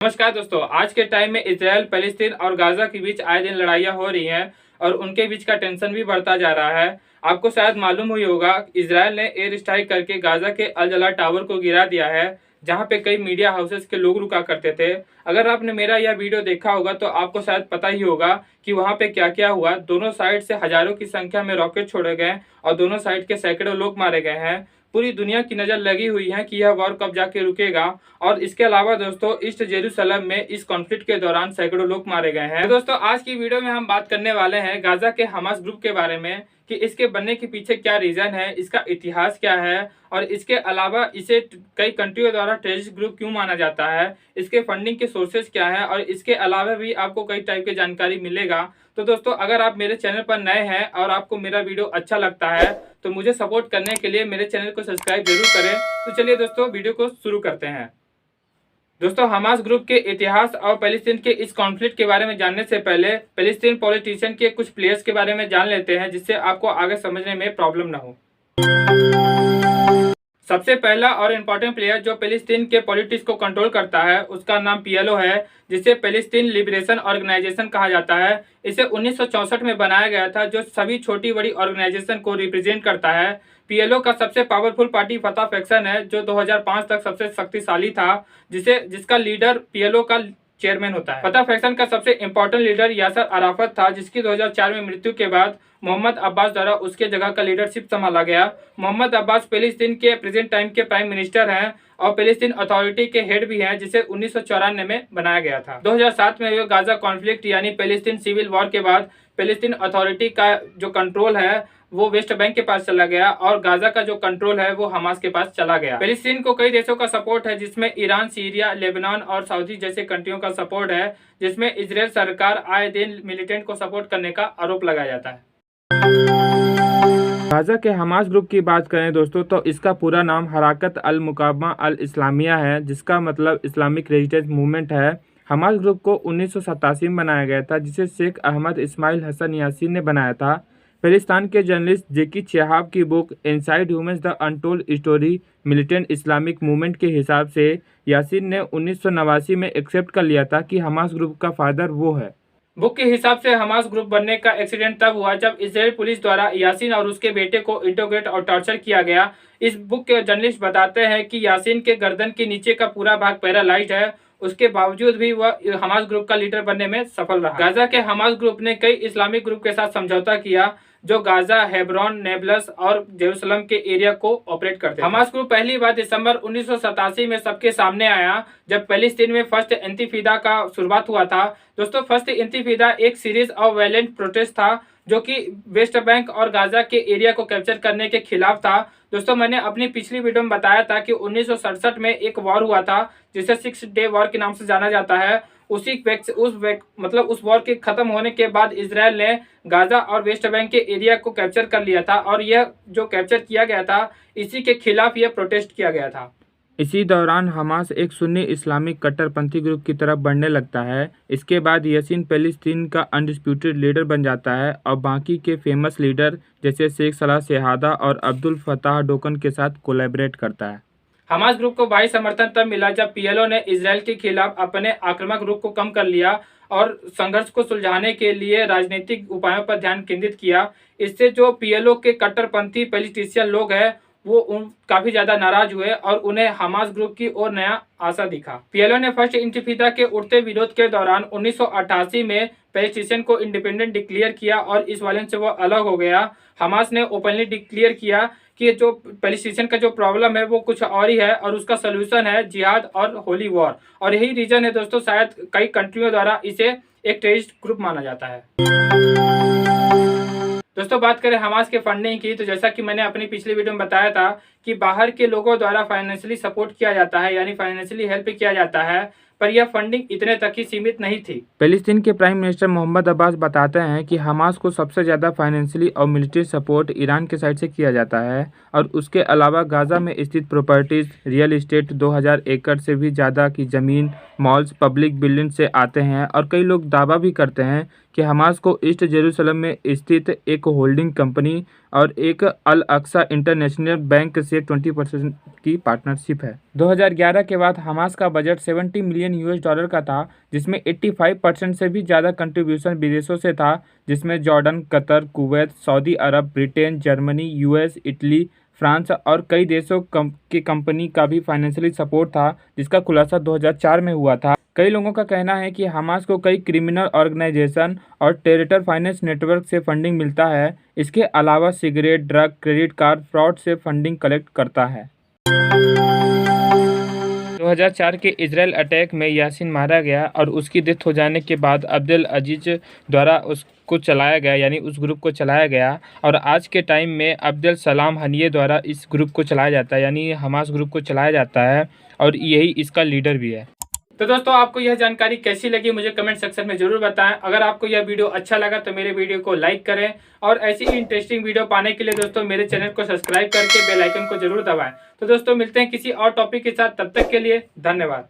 नमस्कार दोस्तों, आज के टाइम में इजराइल, पैलेस्टीन और गाजा के बीच आए दिन लड़ाइयाँ हो रही हैं और उनके बीच का टेंशन भी बढ़ता जा रहा है। आपको शायद मालूम हुई होगा, इजराइल ने एयर स्ट्राइक करके गाजा के अल जला टावर को गिरा दिया है, जहां पे कई मीडिया हाउसेस के लोग रुका करते थे। अगर आपने मेरा यह वीडियो देखा होगा तो आपको शायद पता ही होगा कि वहां पे क्या क्या हुआ। दोनों साइड से हजारों की संख्या में रॉकेट छोड़े गए और दोनों साइड के सैकड़ों लोग मारे गए हैं। पूरी दुनिया की नजर लगी हुई है कि यह वॉर कब जाके रुकेगा। और इसके अलावा दोस्तों, ईस्ट जेरूसलम में इस कॉन्फ्लिक्ट के दौरान सैकड़ों लोग मारे गए हैं। तो दोस्तों, आज की वीडियो में हम बात करने वाले हैं गाजा के हमास ग्रुप के बारे में कि इसके बनने के पीछे क्या रीजन है, इसका इतिहास क्या है और इसके अलावा इसे कई कंट्रियों द्वारा टेररिस्ट ग्रुप क्यों माना जाता है, इसके फंडिंग के सोर्सेज क्या है और इसके अलावा भी आपको कई टाइप की जानकारी मिलेगा। तो दोस्तों, अगर आप मेरे चैनल पर नए हैं और आपको मेरा वीडियो अच्छा लगता है तो मुझे सपोर्ट करने के लिए मेरे चैनल को सब्सक्राइब जरूर करें। तो चलिए दोस्तों, वीडियो को शुरू करते हैं। दोस्तों, हमास ग्रुप के इतिहास और पैलेस्टीन के इस कॉन्फ्लिक्ट के बारे में जानने से पहले पैलेस्टीन पॉलिटिशियन के कुछ प्लेयर्स के बारे में जान लेते हैं, जिससे आपको आगे समझने में प्रॉब्लम ना हो। सबसे पहला और इम्पोर्टेंट प्लेयर जो पैलेस्टीन के पॉलिटिक्स को कंट्रोल करता है उसका नाम पीएलओ है, जिसे पैलेस्टीन लिबरेशन ऑर्गेनाइजेशन कहा जाता है। इसे 1964 में बनाया गया था, जो सभी छोटी बड़ी ऑर्गेनाइजेशन को रिप्रेजेंट करता है। पीएलओ का सबसे पावरफुल पार्टी फतह फैक्शन है, जो 2005 तक सबसे शक्तिशाली था, जिसका लीडर पीएलओ का चेयरमैन होता है। फतह फैक्शन का सबसे इंपॉर्टेंट लीडर यासर अराफत था, जिसकी 2004 में मृत्यु के बाद मोहम्मद अब्बास द्वारा उसके जगह का लीडरशिप संभाला गया। मोहम्मद अब्बास पैलेस्टीन के प्रेजेंट टाइम के प्राइम मिनिस्टर हैं और पैलेस्टीन अथॉरिटी के हेड भी हैं, जिसे 1994 में बनाया गया था। 2007 में हुए गाजा कॉन्फ्लिक्ट यानी पैलेस्टीन सिविल वॉर के बाद पैलेस्टीन अथॉरिटी का जो कंट्रोल है वो वेस्ट बैंक के पास चला गया और गाजा का जो कंट्रोल है वो हमास के पास चला गया। पैलेस्टीन को कई देशों का सपोर्ट है, जिसमें ईरान, सीरिया, लेबनान और सऊदी जैसे कंट्रियों का सपोर्ट है, जिसमें इजराइल सरकार आए दिन मिलिटेंट को सपोर्ट करने का आरोप लगाया जाता है। गाजा के हमास ग्रुप की बात करें दोस्तों, तो इसका पूरा नाम हराकत अल मुकाबमा अल इस्लामिया है, जिसका मतलब इस्लामिक रेजिस्टेंस मूवमेंट है। हमास ग्रुप को 1987 में बनाया गया था, जिसे शेख अहमद इस्माइल हसन यासीन ने बनाया था। फिलिस्तीन के जर्नलिस्ट जेकी चेहाब की book inside humans the untold story militant Islamic movement के हिसाब से यासीन ने 1989 में एक्सेप्ट कर लिया था कि हमास ग्रुप का फादर वो है। बुक के हिसाब से हमास ग्रुप बनने का एक्सीडेंट तब हुआ जब इजराइल पुलिस द्वारा यासीन और उसके बेटे को इंटरोगेट और टॉर्चर किया गया। इस बुक के जर्नलिस्ट बताते हैं कि यासीन के गर्दन के नीचे का पूरा भाग पैरालाइज्ड है, उसके बावजूद भी वह हमास ग्रुप का लीडर बनने में सफल रहा। गाजा के हमास ग्रुप ने कई इस्लामिक ग्रुप के साथ समझौता किया, जो गाजा, हेब्रोन, नेबलस और जेरूसलम के एरिया को ऑपरेट करते हैं। हमास ग्रुप पहली बार दिसंबर 1987 में सबके सामने आया, जब पैलेस्टीन में फर्स्ट इंतिफादा का शुरुआत हुआ था। दोस्तों, फर्स्ट इंतिफादा एक सीरीज ऑफ वायलेंट प्रोटेस्ट था, जो कि वेस्ट बैंक और गाजा के एरिया को कैप्चर करने के खिलाफ था। दोस्तों, मैंने अपनी पिछली वीडियो में बताया था कि 1967 में एक वॉर हुआ था, जिसे 6 डे वॉर के नाम से जाना जाता है। उस वॉर के खत्म होने के बाद इजराइल ने गाजा और वेस्ट बैंक के एरिया को कैप्चर कर लिया था और यह जो कैप्चर किया गया था, इसी के खिलाफ यह प्रोटेस्ट किया गया था। इसी दौरान हमास एक सुन्नी इस्लामिक कट्टरपंथी ग्रुप की तरफ बढ़ने लगता है। इसके बाद यासीन पैलेस्टीन का अनडिस्प्यूटेड लीडर बन जाता है और बाकी के फेमस लीडर जैसे शेख सलाह शेहादा और अब्दुल फताह डोकन के साथ कोलैबोरेट करता है। हमास ग्रुप को भारी समर्थन तब मिला जब पीएलओ ने इजराइल के खिलाफ अपने आक्रामक रुख को कम कर लिया और संघर्ष को सुलझाने के लिए राजनीतिक उपायों पर ध्यान केंद्रित किया। इससे जो पीएलओ के कट्टरपंथी पॉलिटिशियन लोग हैं वो काफी ज्यादा नाराज हुए और उन्हें हमास ग्रुप की ओर नया आशा दिखा। पीएलओ ने फर्स्ट इंतिफादा के उठते विरोध के दौरान 1988 में पैलेस्टीन को इंडिपेंडेंट डिक्लेयर किया और इस वायलेंस से वो अलग हो गया। हमास ने ओपनली डिक्लेयर किया कि जो पैलेस्टीन का जो प्रॉब्लम है वो कुछ और ही है और उसका सोल्यूशन है जिहाद और होली वॉर। और यही रीजन है दोस्तों, शायद कई कंट्रियों द्वारा इसे एक टेररिस्ट ग्रुप माना जाता है। दोस्तों, बात करें हमास के फंडिंग की, तो जैसा कि मैंने अपनी पिछली वीडियो में बताया था कि बाहर के लोगों द्वारा फाइनेंशियली सपोर्ट किया जाता है, यानी फाइनेंशियली हेल्प किया जाता है, पर यह फंडिंग इतने तक ही सीमित नहीं थी। पैलेस्टीन के प्राइम मिनिस्टर मोहम्मद अब्बास बताते हैं कि हमास को सबसे ज़्यादा फाइनेंशियली और मिलिट्री सपोर्ट ईरान के साइड से किया जाता है और उसके अलावा गाजा में स्थित प्रॉपर्टीज, रियल इस्टेट 2000 एकड़ से भी ज़्यादा की ज़मीन, मॉल्स, पब्लिक बिल्डिंग से आते हैं। और कई लोग दावा भी करते हैं कि हमास को ईस्ट जेरूसलम में स्थित एक होल्डिंग कंपनी और एक अल अक्सा इंटरनेशनल बैंक से 20% की पार्टनरशिप है। 2011 के बाद हमास का budget $70 million billion US dollar का था, जिसमें 85% से भी ज़्यादा कंट्रीब्यूशन विदेशों से था, जिसमें Jordan, Qatar, Kuwait, Saudi Arab, Britain, Germany, US, Italy, France और कई देशों की कंपनी का भी फाइनेंशियली सपोर्ट था, जिसका खुलासा 2004 में हुआ था। कई लोगों का कहना है कि हमास को कई क्रिमिनल ऑर्गेनाइजेशन और टेररिस्ट फाइनेंस नेटवर्क से फंडिंग मिलता है। इसके अलावा cigarette, drug, credit card fraud से फंडिंग कलेक्ट करता है। 2004 के इजराइल अटैक में यासीन मारा गया और उसकी डेथ हो जाने के बाद अब्दुल अजीज द्वारा उसको चलाया गया, यानी उस ग्रुप को चलाया गया। और आज के टाइम में अब्दुल सलाम हनिये द्वारा इस ग्रुप को चलाया जाता है, यानी हमास ग्रुप को चलाया जाता है और यही इसका लीडर भी है। तो दोस्तों, आपको यह जानकारी कैसी लगी मुझे कमेंट सेक्शन में जरूर बताएं। अगर आपको यह वीडियो अच्छा लगा तो मेरे वीडियो को लाइक करें और ऐसी ही इंटरेस्टिंग वीडियो पाने के लिए दोस्तों मेरे चैनल को सब्सक्राइब करके बेल आइकन को जरूर दबाएं। तो दोस्तों, मिलते हैं किसी और टॉपिक के साथ, तब तक के लिए धन्यवाद।